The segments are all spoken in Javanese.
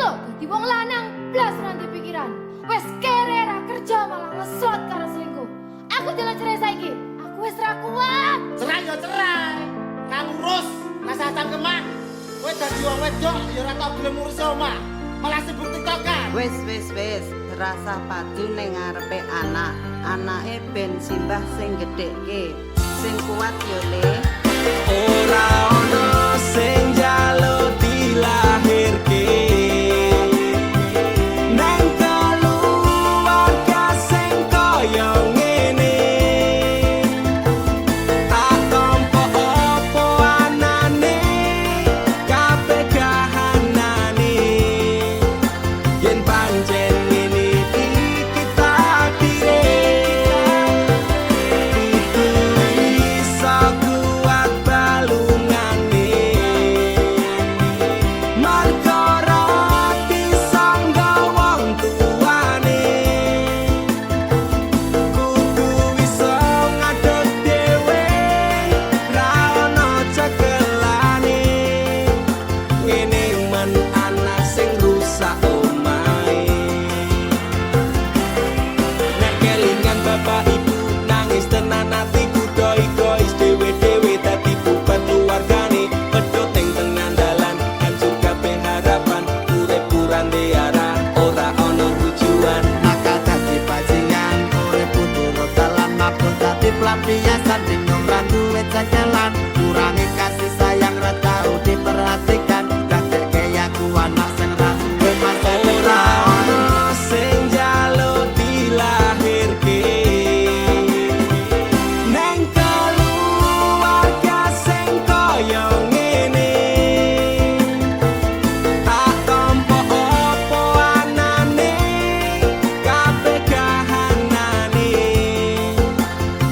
dadi wong lanang blas nanti pikiran. Wes kere ra kerja malah ngeslot karo selingkuh. Aku jalan cerai saiki. Aku wes ra kuat. Cerai yo cerai. Kang urus rasa cangkeman. Kowe dadi wong wedok ya ora tau gelem ngurus omah. Malah sibuk tiktokan. Wis, rasa padu ning ngarepe anak. Anake ben simbah sing gedhekke. Sing kuat yo Le. Ora ono sing njaluk dilahirke. Nang keluarga sing kaya ngene. Tak tampa apa anane, kabeh kahanane. Yen pancen ngene iki takdire. Kudu iso kuat balungane. Marga rati sangga wong tuane. Kudu iso ngadeg dhewe, ra ono cekelane. Ngene men anak sing rusak omahe. Nek kelingan bapak ibu nangis tenan atiku doi-dois dewe-dewe dadi beban keluargane. Pedhot ing tengah dalan hancur kabeh harapan. Urip kurang arah ora ono tujuan. Maka dadi bajingan urip turut dalan mabuk dadi pelampiasan bingung ra duwe jalan kurangi kasih sayang ra tau diperhatikan dadekke aku anak sing ra duwe masa Ora depan ono sing njaluk dilahirke. Nang keluarga sing kaya ngene. Tak tampa apa anane, kabeh kahanane.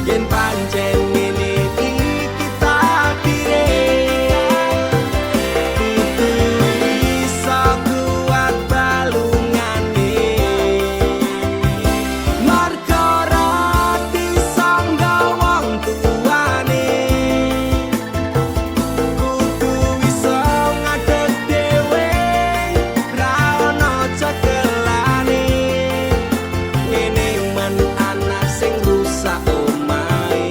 Yen pancen ngene iki takdire. Kudu iso kuat balungane. Marga rati sangga wong tuane. Kudu iso ngadeg dhewe, ra ono cekelane. Ngene men anak sing rusak omahe.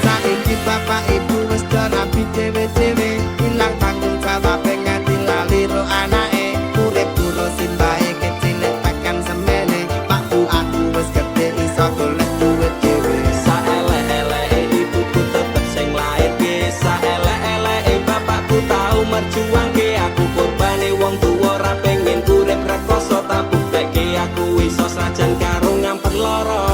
saiki bapak ibu wis do rapi dhewe-dhewe ilang tanggung jawab nganti lali ro anake urip karo simbahe kecilik tekan semene Pak Bu aku wis gedhe iso golek duit dhewe Saelek-eleke ibuku tetep sing lairke. Saelek-eleke bapakku tau merjuangke. Aku korbane wong tuwa ra pengen urip rekoso. Tak buktekke aku iso sajan karo ngamper lara.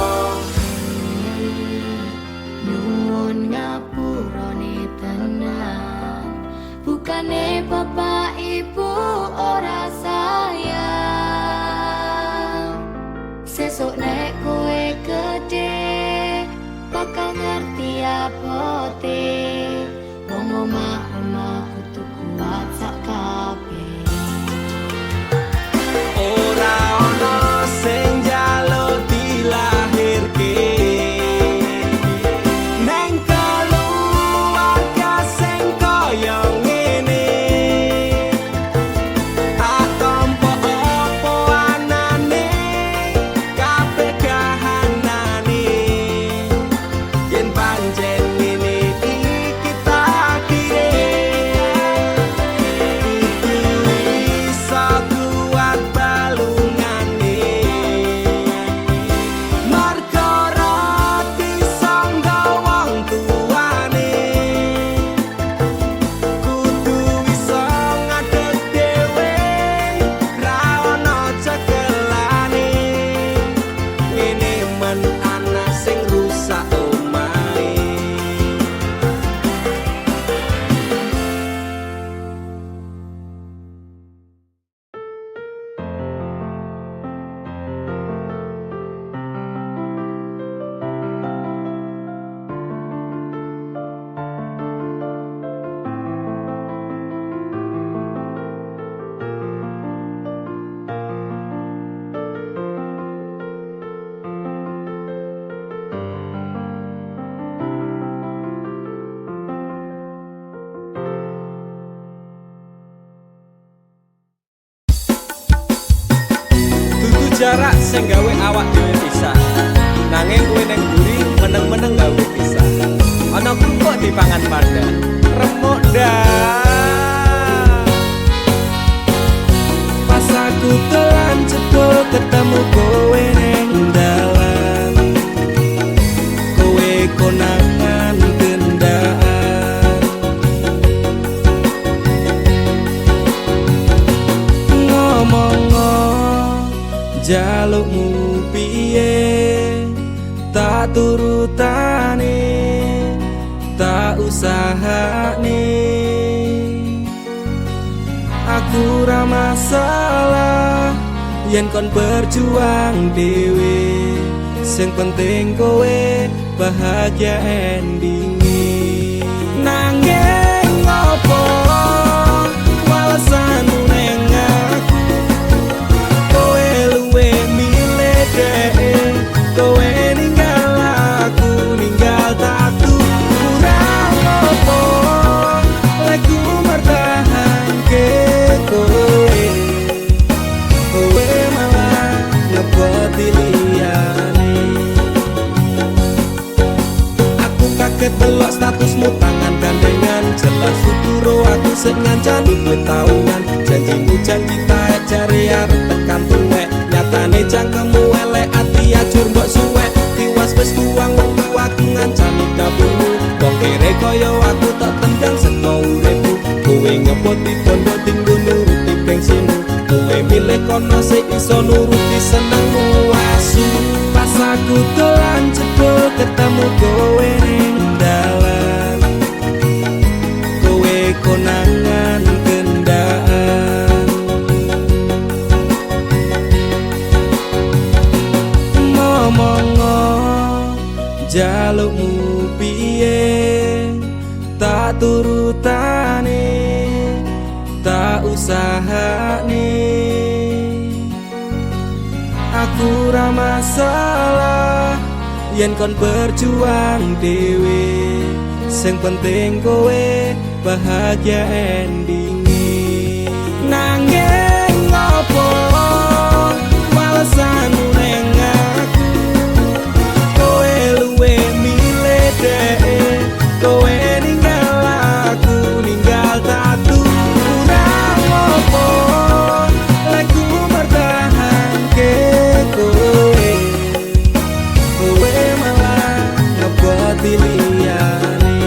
Nuwun ngapurane tenan. jarak sing gawe awak dhewe pisah. Nanging kowe ning mburi meneng-meneng gawe pisah. Ana kok dipangan panda. Remuk dah. Pas aku telan cebol ketemu kowe ning dalan. Kowe konangan gendaan. Ngomong jalukmu piye tak turutane tak usahane aku ra masalah yen kon berjuang dhewe sing penting kowe bahagia endinge nanging ngopo walesanmu ning aku kowe luwe milih dhewe kowe ninggal aku ninggal taktu kurang apa lagu mertahanke kowe kowe malah ngeboti liyane aku kaget delok statusmu tangan gandengan jelas suturo aku sing ngancani kowe tahunan janjimu janji taek jare arep tekan tuwek nyatane cangkemmu elek ati ajur mbok suwek tiwas wis tuang wektu aku ngancani dapurmu kok kere kaya aku tak tendang seko uripku kowe ngepoti bondo tinggo nuruti bengsinmu kowe milih kono sing iso nuruti senengmu asu pas aku dolan jebol ketemu kowe ning dalan kowe konangan gendaan ngomong jalukmu piye tak turutane tak usahane aku ra masalah yen kon berjuang dhewe sing penting kowe bahagia endinge nanging ngopo walesanmu ning aku kowe luwe milih dhewe kowe ninggal aku ninggal taktu kurang apa lagu mertahanke kowe kowe malah ngeboti liyane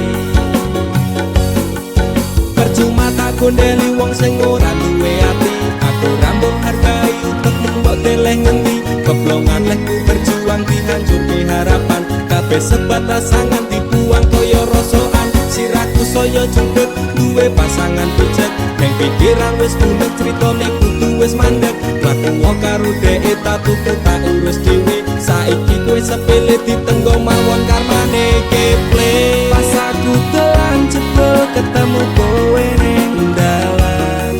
percuma tak gondeli wong sing ora duwe ati aku rambung hargai utekmu mbok deleh ngendi keblongan lehku berjuang dihancurke harapan kabeh sebatas angan dibuang koyo rosokan sirahku saya jundut duwe pasangan pijat neng pikiran wis bunek critane kudu wis mandek mlaku karo dhek tak tuku tak urus dhewe saiki kowe sepele ditenggo mawon karmane keple pas aku telan jebol ketemu kowe ning dalan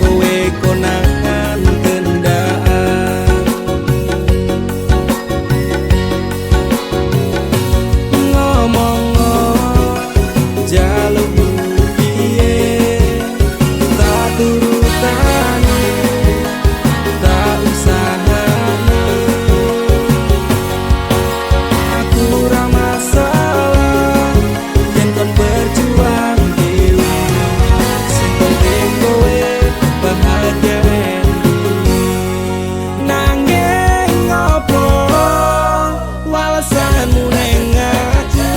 kowe konangan gendaan ngomong jalukmu piye tak turutane tak usahane aku ra masalah yen kon berjuang dhewe sing penting kowe bahagia nanging ngopo walesanmu ning aku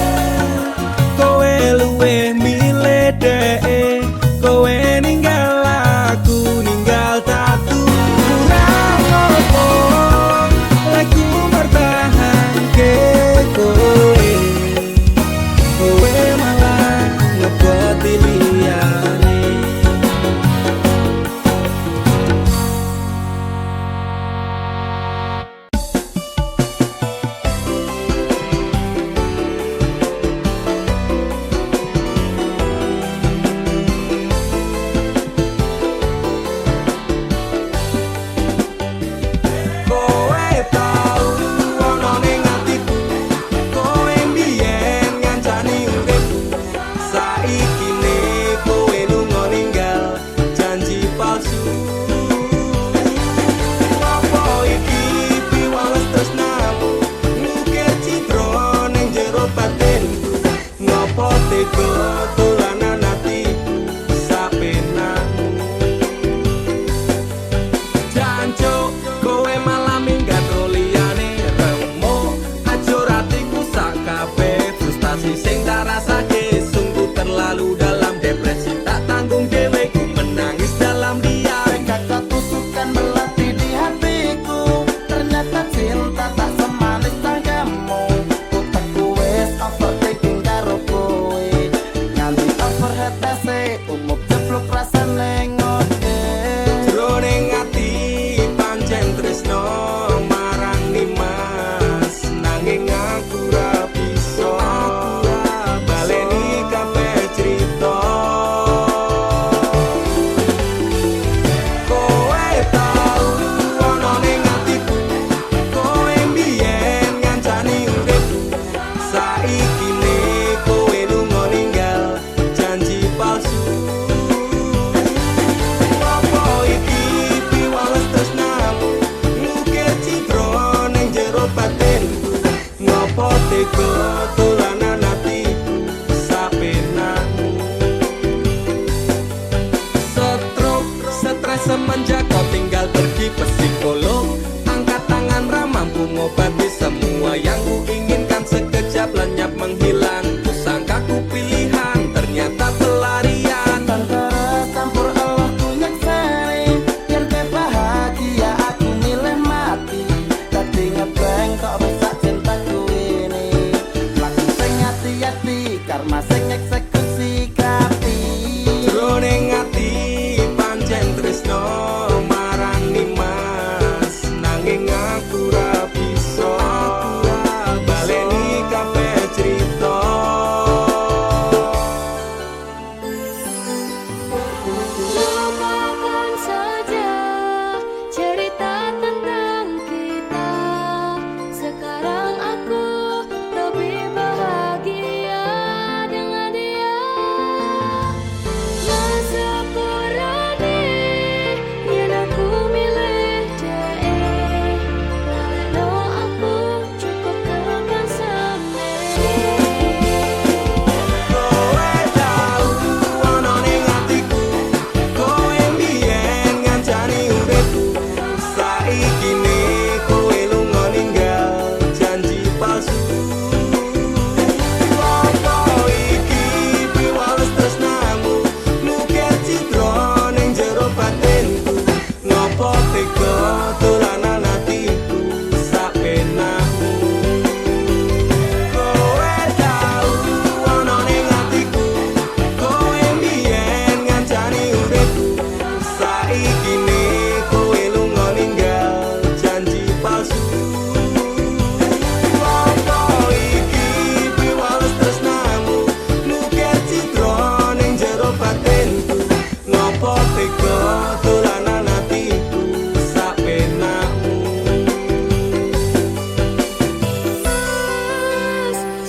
kowe luwe milih dhewe kowe ninggal aku ninggal taktu kurang apa lagu mertahanke kowe kowe malah ngeboti liyane tega dolanan atiku sapenakmu. Jancuk kowe malah minggat liyane remo, ajur atiku sak kabeh frustasi sing tak rasake sungguh terlalu dalam, depresi tak tanggung dhewe ku menangis dalam diam. Kata tusukan melati di hatiku, ternyata cinta tak semanis tanggamu. Utekku wis overthinking karo kowe, nganti overhead dase umup jeblok rasane ngode. Jroning ati pancen tresno marang Nimas, nanging aku ra bisa baleni kabeh crita. Kowe tau ana ning atiku, kowe mbiyen ngancani uripku, saiki ne kowe lunga ninggal janji palsu. Apa iki piwales tresnamu, ngukir citra ning jero batinku, ngopo tega dolanan atiku sapenakmu. Stroke, stres semenjak kau tinggal pergi psikolog, angkat tangan ramampu ngobati semua yang ku inginkan, sekejap lenyap menghilang. Ku sangka ku pilihan, ternyata pelarian. Antara campur Allah ku nyaksani, yen kowe bahagia aku milih mati. Dadi ngebeng kok rusak cintaku ini, laku sing hati-hati karma sing eksekusi kapi. Jroning ati pancen tresno marang Nimas, nanging aku ra bisa baleni kabeh crita. Lupakan saja cerita tentang kita. Sekarang aku lebih bahagia dengan dia. Masapurane yen aku milih dhek, lalekno aku cukup tekan semene. Kowe tau ana ning atiku, kowe mbiyen ngancani uripku, saiki ne kowe lunga ninggal janji palsu. Apa iki piwales tresnamu, ngukir citra ning jero batinku, ngopo tega dolanan atiku sapenakmu. Kowe tau ana ning atiku, kowe mbiyen ngancani uripku, saiki ne kowe lunga ninggal janji palsu. Apa iki piwales tresnamu, ngukir citra ning jero batinku, ngopo tega dolanan atiku sapenakmu.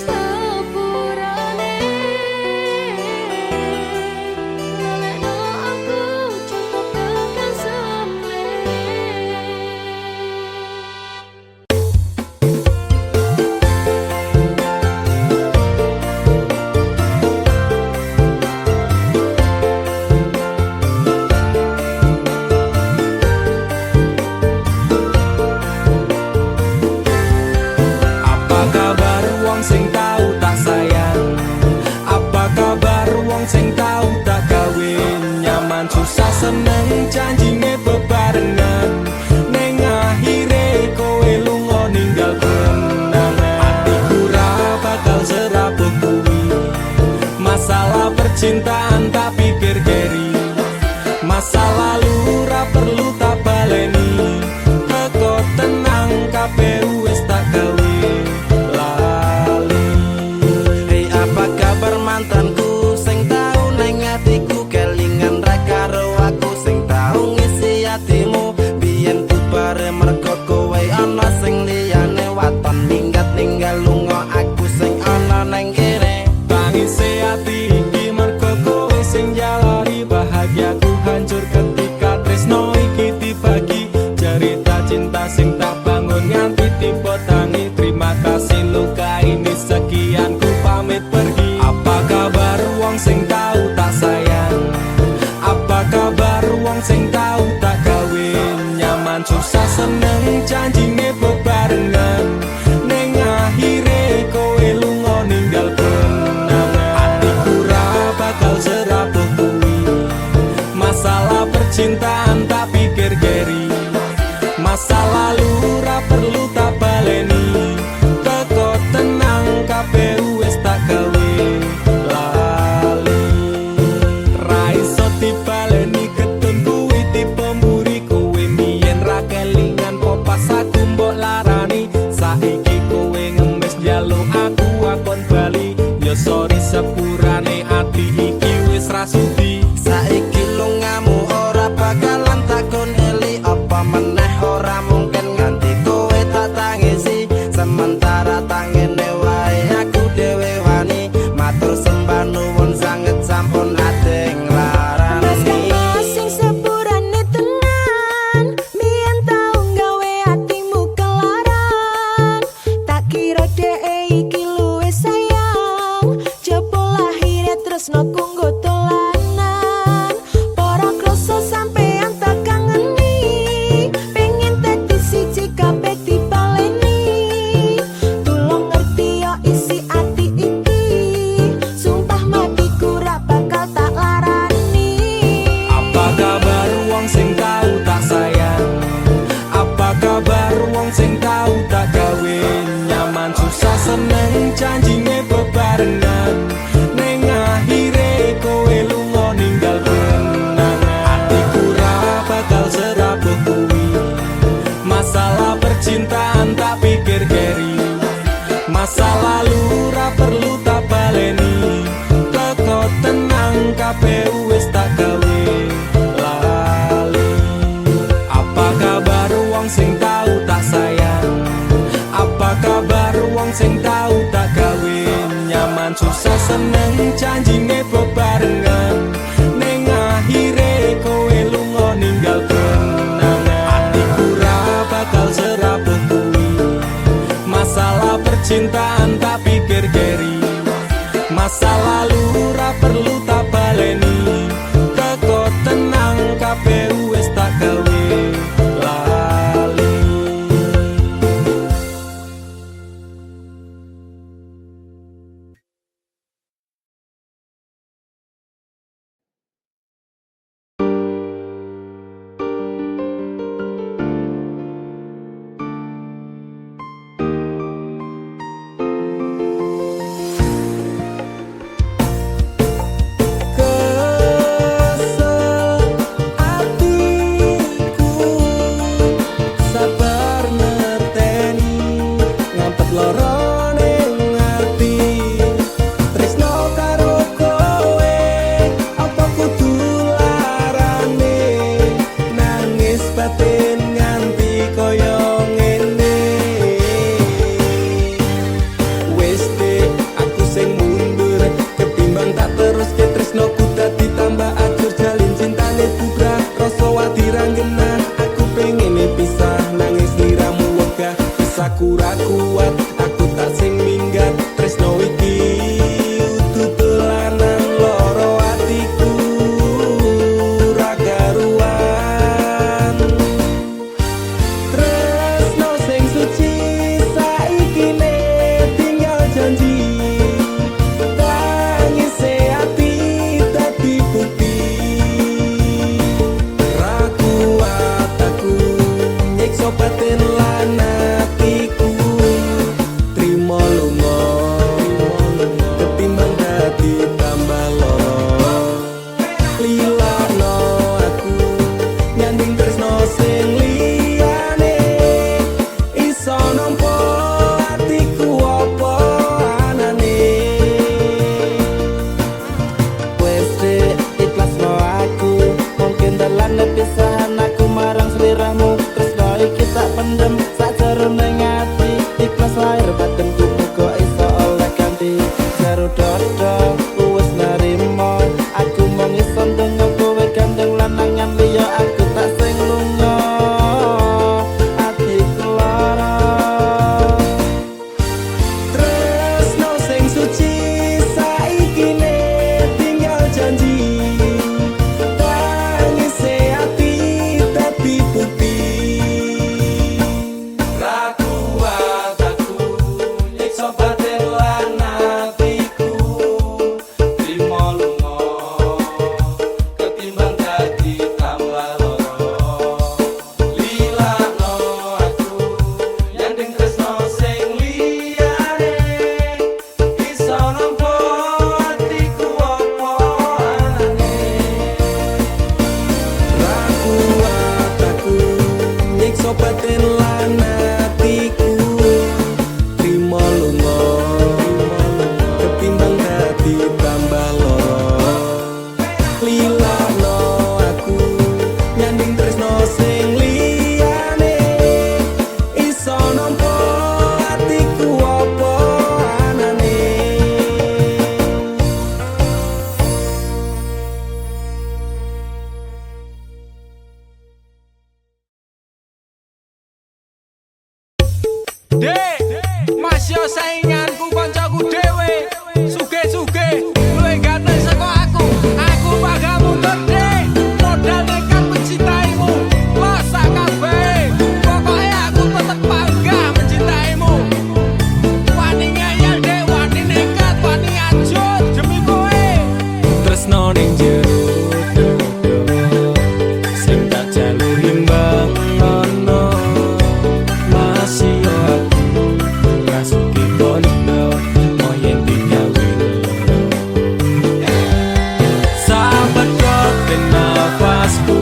Sepurane lalekno aku cukup tekan semene. Apa kabar wong sing tau tak sayang? Apa kabar wong sing tau tak gawe nyaman, susah seneng janjine bebarengan, ning akhire kowe lunga ninggal kenangan. Atiku ra bakal serabut kuwi, masalah percintaan tak pikir keri, masa lalu ra perlu tak baleni, teko tenang kabeh wis tak gawe lali. Hei, apa kabar mantanku sing tau neng atiku, kelingan ra karo aku sing tau ngisi atimu. Biyen bubare mergo kowe ana sing liyane, waton minggat ninggal lunga aku sing ana neng kene. Tangise ati iki mergo kowe sing jalan wis rasudi. Saiki lungamu ora bakalan takon eli apa meneh ora mungkin nganti kowe tak tangisi sementara tangene wae aku dhewe wani matur sembah nuwun sanget sampun ate nglarani sing sepurane tenan mien tau gawe atimu kelaran tak kira dhek iki luwih sayang jebul lahire tresno kanggo dolanan para kroso sampean tak kangeni pengen dadi siji kabeh dipaleni tulung ngerti yo isi ati iki sumpah matiku ra bakal tak larani. Apa kabar wong sing tau tak sayang? Apa kabar wong sing tau tak gawe nyaman susah seneng janjine bebarengan ning akhire kowe lunga ninggal kenangan. Atiku ra bakal serabut kuwi masalah percintaan tak pikir keri masa lalu ra perlu tak baleni teko tenang kabeh wis tak gawe lali. Apa kabar wong sing tau tak sayang? Apa kabar wong sing tau tak gawe nyaman susah seneng janjine bebarengan ning akhire kowe lunga ninggal kenangan. Atiku ra bakal serabut kuwi masalah percintaan tak pikir keri masa lalu ra perlu tak baleni teko tenang kabeh wis tak gawe Dek, masih sainganku koncoku dhewe. Suge-suge, luwih ganteng saka aku bakal mundur dek. Modal nekat mencintaimu, losa kabeh. Pokoknya aku tetep bangga mencintaimu. Wani ngeyel dek, wani nekat, wani ajur demi kowe. Tresno ning jero sing tak jaluk imbang ono. Masih yo aku rasuki kono moyen digawe sahabat kok ben nafasku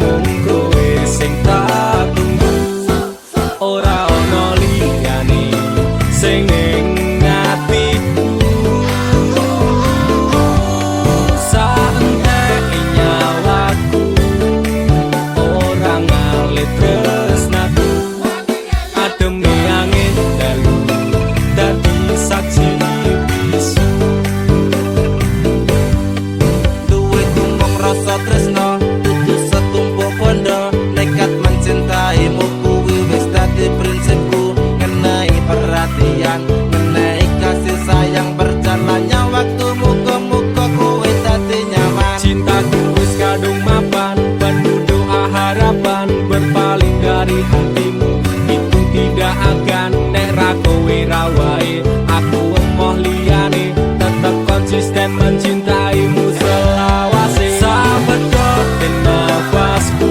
mung kowe sing tak tunggu ora ono liyane sing ning atiku saentek nyawaku ora ngalit tresnaku ademe angin dalu dadi saksi bisu Duwe tumpuk rasa tresno dudu setumpuk bondo nekat mencintaimu kuwi wis dadi prinsipku ngenai perhatian ngenai kasih sayang berjalannya waktu muga-muga kowe dadi nyaman cintaku wis kadung mapan penuh doa harapan berpaling dari hatimu itu tidak akan nek ra kowe ra wae aku emoh liyane tetep konsisten mencintaimu selawase sahabat kok ben nafasku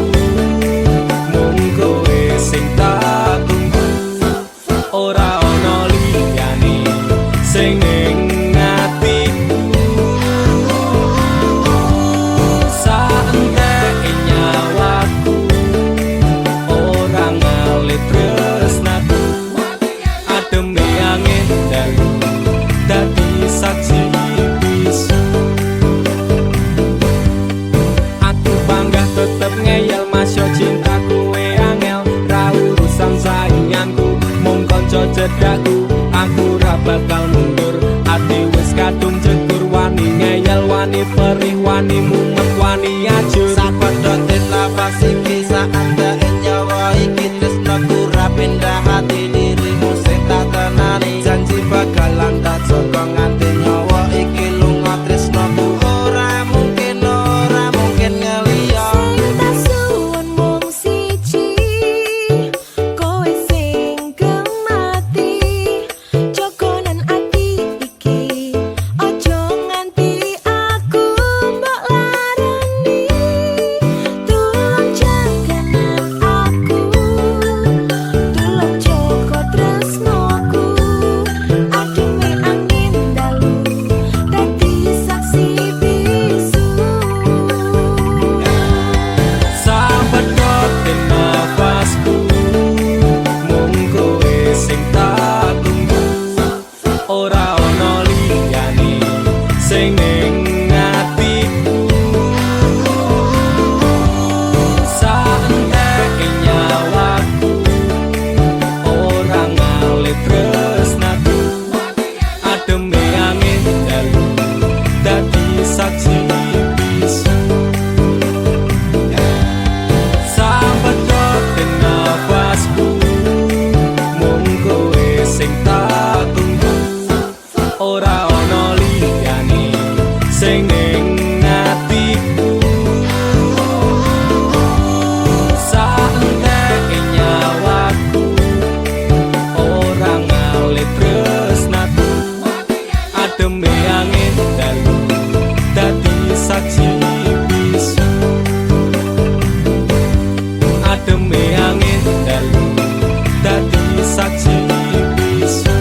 mung kowe sing tak tunggu ora ono liyane sing ning atiku saentek nyawaku ora ngalit tresnaku ademe angin dalu dadi saksi bisu aku bangga tetep ngeyel masyo cintaku we angel ra urusan sainganku mung kanca cedakku aku ra bakal mundur ati wis kadung jegur wani ngeyel wani perih wani mumet wani ajur sapadha nafas iki saandake nyawa iki tresnaku ra pindah hati dirimu sing tak tenani janji bakalan tak jaga nganti nyawa iki lunga tresnaku ora mungkin ngeliya Sing tak suwun mung siji, kowe sing gemati. Jogonan ati iki, ojo nganti aku mbok larani. Tulung jaganan aku, tulung jaga tresnoku. Ademe angin dalu, dadi saksi bisu. sahabat kok ben nafasku mung kowe sing tak tunggu ora ono liyane sing ning atiku saentek nyawaku ora ngalit tresnaku ademe angin dalu dadi saksi bisu sahabat kok ben nafasku mung kowe sing tak tunggu ora ono liyane sing ning atiku saentek nyawaku ora ngalit tresnaku ademe angin dalu dadi saksi bisu ademe angin dalu dadi saksi bisu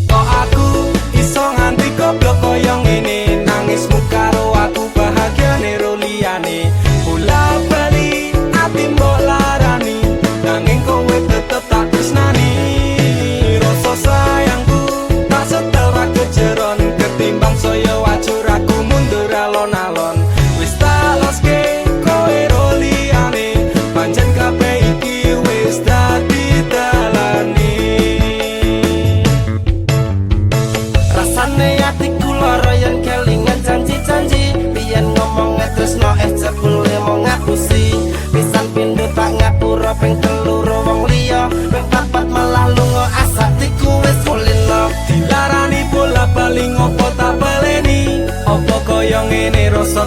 kok aku iso nganti goblok koyo ngene nangismu karo aku bahagiane ro liyane bola bali ati mbok larani nanging kowe tetep tak tresnani rasa sayangku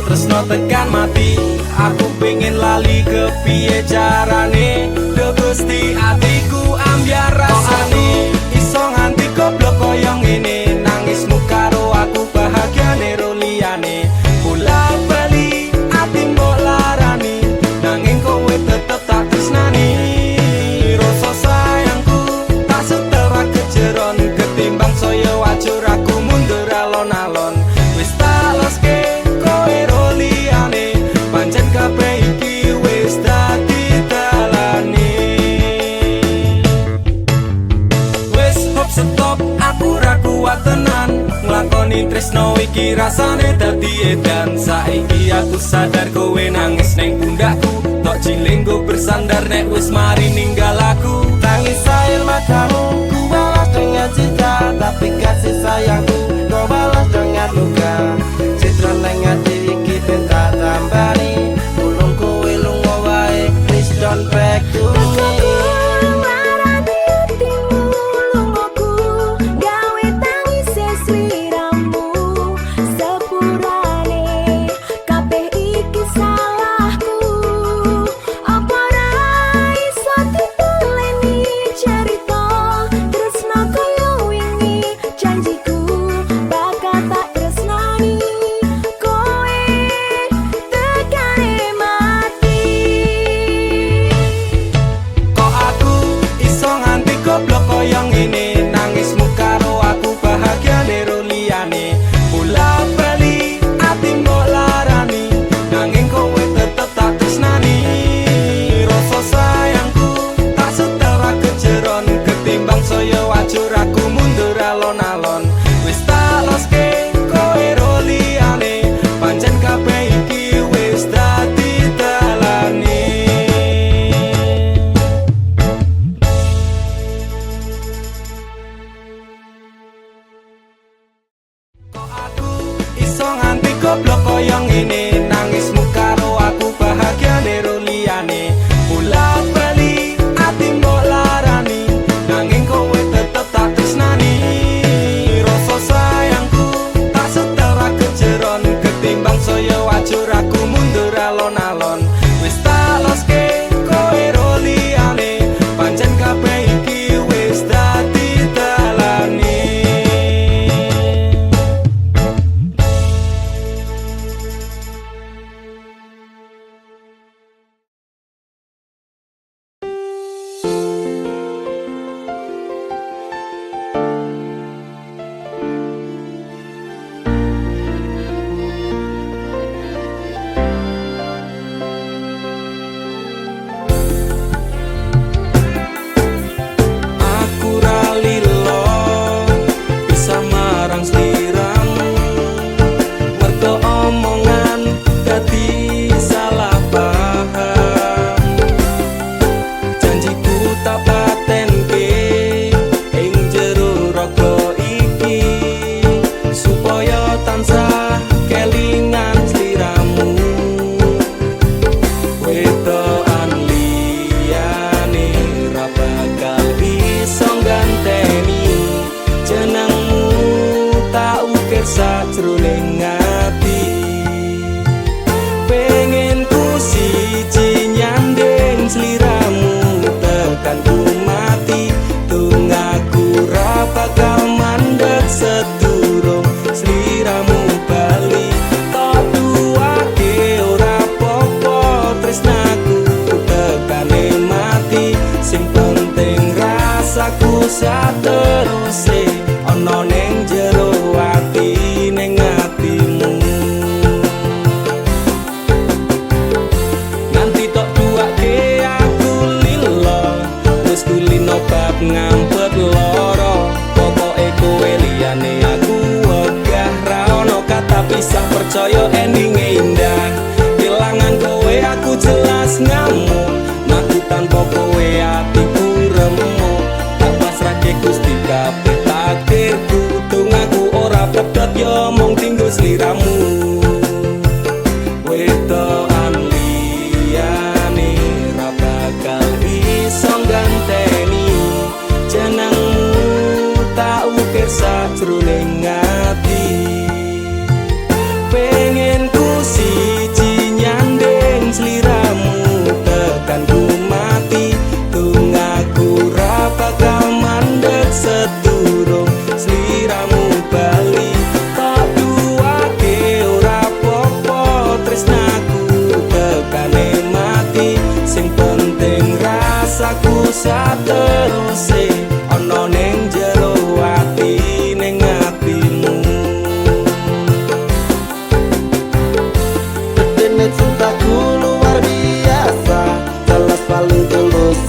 tresno tekan mati. Aku pengen lali kepiye carane, do Gusti atiku ambyar rasane. Iso nganti goblok koyo ngene, nangismu karo aku bahagiane ro liyane. Bola bali ati mbok larani, nanging kowe tetep tak tresnani. Rasa sayangku tak setera kejeron, ketimbang saya wajur aku mundur alon-alon. Wis tak leske kowe ro liyane, pancen kabeh iki wis dadi dalane. Wis hop stop, aku ra kuat tenan nglakoni tresno iki, rasane dadi edan. Saiki aku sadar kowe nangis neng pundakku, tok cilenggo bersandar nek wis mari ninggal aku. Tangis air matamu ku balas dengan cinta, tapi kasih sayangku kau balas dengan luka. Citra nang ati iki ben tak tambani, tulung kowe lunga wae, please don't back to me. Goblok koyo ngene, nangismu karo aku bahagiane ro liyane. Bola bali ati mbok larani, nanging kowe tetep tak tresnani. Rasa sayangku tak setera kejeron, ketimbang saya wajur aku mundur alon-alon. Wis tak leske kowe ro liyane, pancen kabeh iki wis dadi dalane. Sajroning ati pengen ku siji nyanding sliramu, tekan ku mati tunggaku ra bakal mandeg sedurung sliramu bali. Tok duake ora popo tresnaku, tekane mati sing penting rasaku sateruse ana ning jero ati. Ngampet loro, pokoke kowe liyane aku wegah ra ono kata pisah, percaya endinge indah. Kelangan kowe aku jelas ngamuk, aku tanpa kowe atiku remuk. Tak pasrahke Gusti kabeh takdirku, tunggaku ora pedhot yo mung tinggo sliramu. Wedokan liyane ra bakal iso ganteni, jenengmu tak ukir sajroning ati. Pengen ku sateruse ana ning jero ati ning atimu. Dene cintaku luar biasa, jelas paling tulus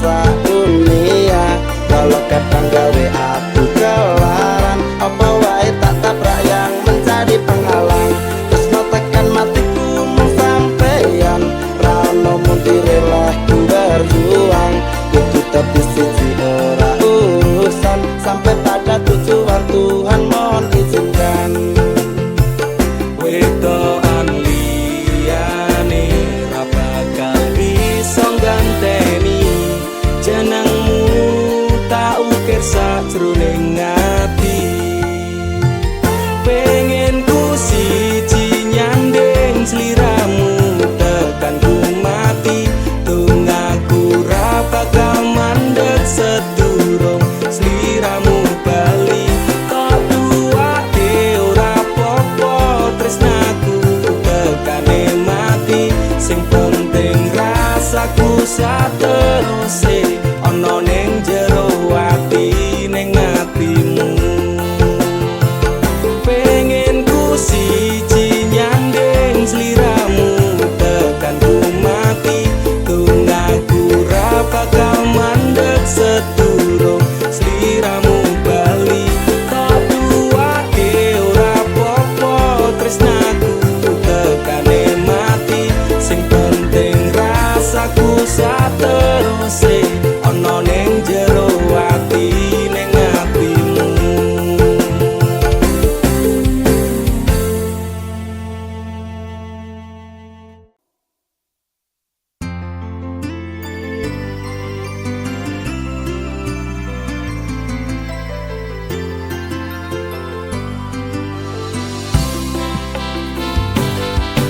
dunia. Kalau kadang gawe aku kelaran, apa wae tak tabrak yang menjadi penghalang. Tresno tekan matiku mung sampeyan, rano mung direla ku berjuang. Kudu tapi siji ora urusan, sampai pada tujuan Tuhan mohon izinkan. Wedoan liyane ra bakal bisa ganteni jenengmu tak ukir sajroning ati. Pengen ku siji nyanding sliramu tekan ku mati, tunggaku ra bakal mandeg sedurung sliramu bali. Tok duwake ora apa-apa tresnaku tekane mati, sing penting rasaku sateruse ana ning jero ati ning atimu. Pengen ku siji nyanding sliramu tekan ku mati, tunggaku ra bakal mandeg sedurung sliramu bali. Tok duwake ora apa-apa tresnaku tekane mati, sing penting rasaku sateruse ana ning jero ati ning atimu.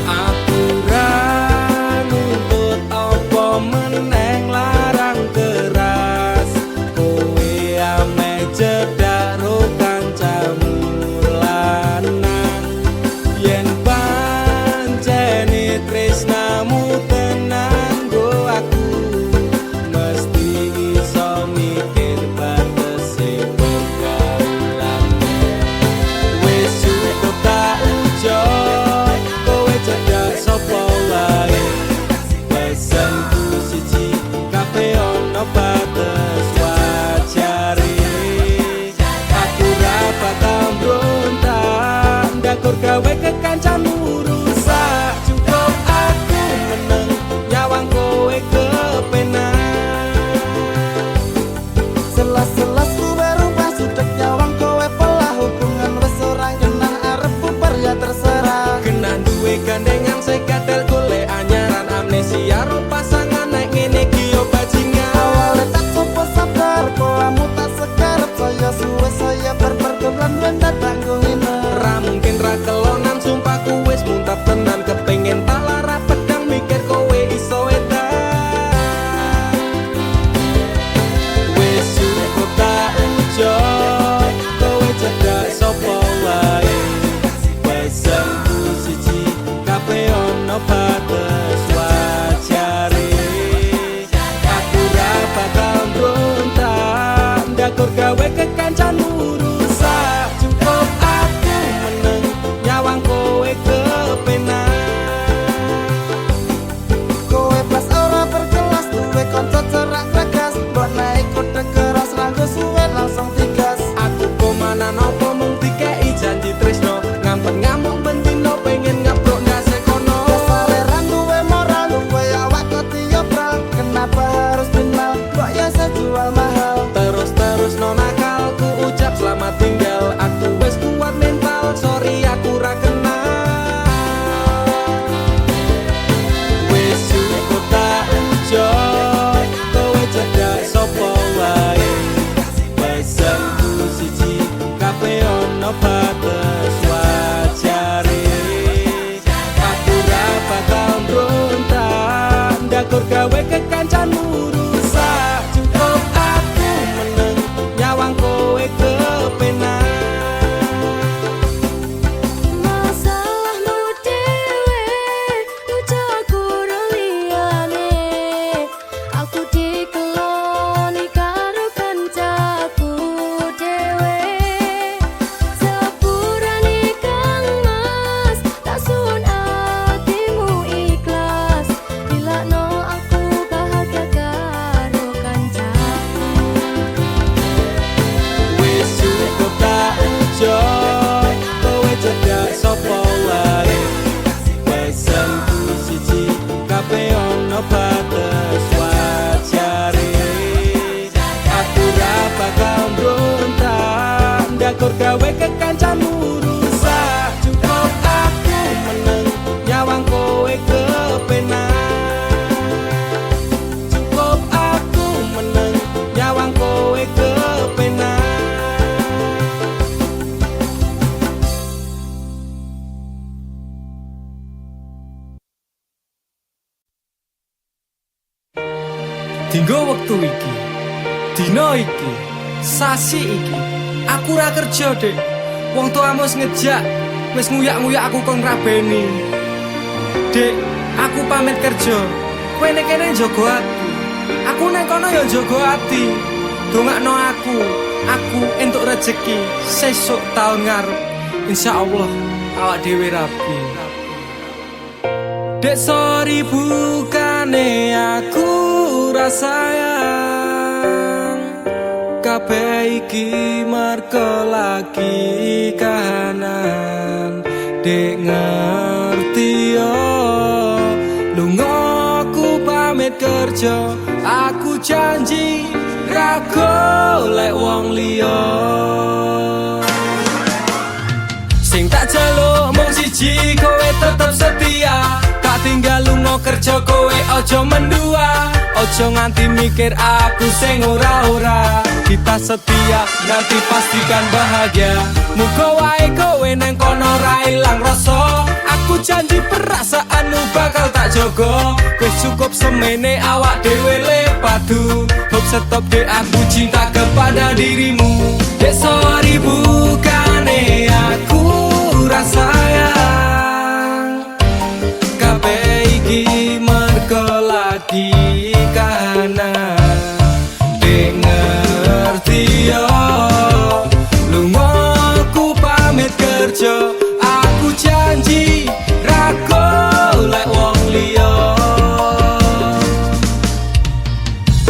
Aku ra nuntut apa meneng larang keras, kowe ame cedak ro kancamu lanang. Yen pancene tresnamu tenan go aku mesti iso mikir batese pergaulan. Wis cukup tak ujuk kowe cedak sapa wae, pesenku siji kabeh ana batas wajare. Aku ra bakal mbrontak ndakur gawe kekancanmu rusak. Cukup aku meneng nyawang kowe kepenak. Selas-selas ku berubah sudek nyawang kowe pelah, hubungan wis ora kenal arep bubar ya terserah. Kena duwe gandengan sekatel golek anyaran, amnesia ro pasangan nek ngene iki yo bajingan. Awalnya tak coba sabar, poamu tak sekarep, saya suwe saya berpergaulan benda tak ngene. Ra mungkin ra kelonan sumpahku wis muntap tenan, kepengen tak lara pedang mikir kowe iso edan. Wis cukup tak ujuk kowe cedak sapa wae, pesenku siji kabeh ana batas wajare. Aku ra bakal mbrontak ndakur gawe kekancanmu rusak. Cukup aku meneng nyawang kowe kepenak. Kowe pas ora berkelas, duwe kanca cerak gregas, mbok naik kuda keras ranggo suwe langsung tigas. Aku komana nopo mung dikei janji tresno, ngampet ngamuk bendino pengen ngabrok ndase kono. Kesaleran duwe moral, duwe awak ketiobral, kenapa harus final, kok ya sejual mahal. Terus no nakal ku ucap selamat tinggal. Aku wis kuat mental, sorry aku ra kenal. Wis cukup tak ujuk kowe cedak sapa wae, pesenku siji kabeh ana batas wajare. Aku ra bakal mbrontak ndakur gawe kekancanmu rusak. Cukup aku meneng nyawang kowe kepenak. Masalahmu dewe, ucapku liyane. Aku dikeloni ono batas wajare. Aku ra bakal mbrontak ndakur gawe kekancanmu rusak. Cukup aku meneng nyawang kowe kepenak. Cukup aku meneng nyawang kowe kepenak. Dinggo wektu iki, dina iki, sasi iki, aku ra kerja, Dek. Wong tuamu wis ngejak, wis nguyak-nguyak aku kon ngrabeni. Dek, aku pamit kerja. Kowe nek kene njaga ati. Aku nek kono ya njaga ati. Dongakno aku entuk rezeki sesuk taun ngarep. Insyaallah awak dhewe rapi. Dek sorry bukane aku ra sayang. Kabeh iki merga lagi kahanan. Dek ngerti yo lunga aku pamit kerja. Aku janji ra golek wong liya. Sing tak jaluk mung siji, kowe tetep setia. Tak tinggal lunga kerja kowe ojo mendua. Ojo nganti mikir aku sing ora-ora. Kita setia nanti pastikan bahagia. Muga wae kowe neng kono ra ilang rasa. Aku janji perasaanmu bakal tak jogo. Wis cukup semene awak dhewe le padu. Hop stop dek aku cinta kepada dirimu. Dek sorry bukane aku ra sayang. Kabeh iki mergo lagi kahanan. Dek ngerti yo lunga aku pamit kerja. Aku janji ra golek wong liya.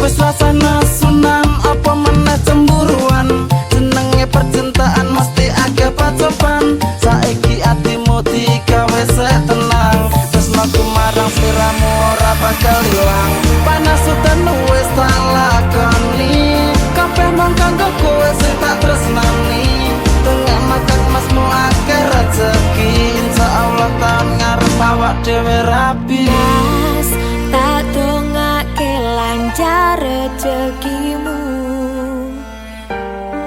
Wes rasane sunan apa meneh cemburuan. Jenenge percintaan mesti agak pacoban. Saiki atimu digawe tenang. Tresnaku marang sliramu ora bakal ilang. Panas udan wis tak lakoni. Kabeh mung kanggo kowe sing tak tresnani. Tengah makan masmu akeh rezeki. Insyaallah taun ngarep awak dhewe rapi. Mas, tak dongake lancar rezekimu.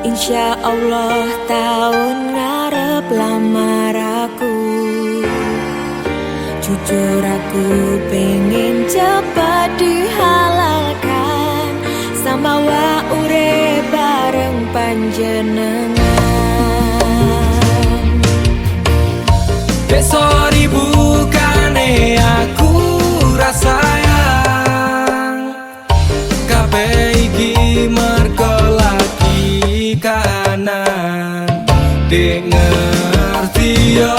Insya Allah tahun ngarep lamar aku. Jujur aku pengen cepat dihalalkan. Sama wa urip bareng panjenengan. Dek sorry bukane aku ra sayang. Kabeh iki mergo lagi kahanan. Dek ngerti yo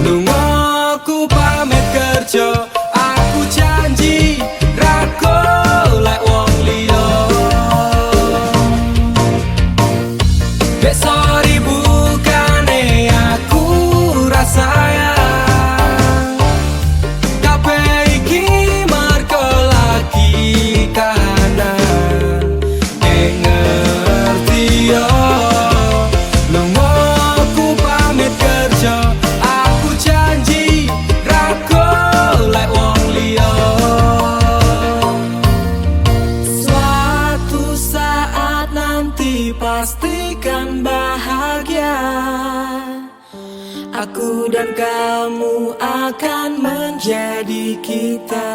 lunga aku pamit kerja. Aku janji ra golek wong liya. Dek sorry bukane aku ra sayang. Kabeh iki mergo lagi kahanan. Dek ngerti yo lunga aku pamit kerja. Aku janji ra golek wong liya. Suatu saat nanti pastikan bahagia. Aku dan kamu akan menjadi kita.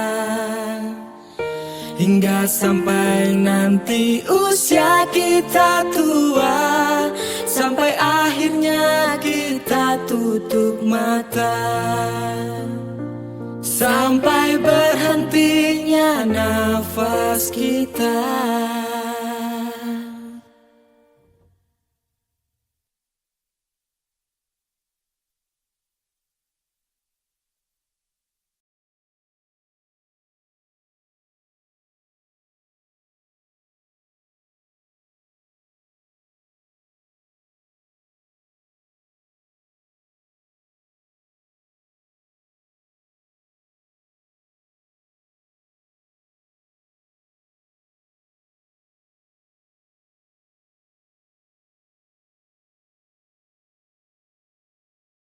Hingga sampai nanti usia kita tua. Sampai akhirnya kita tutup mata. Sampai berhentinya nafas kita.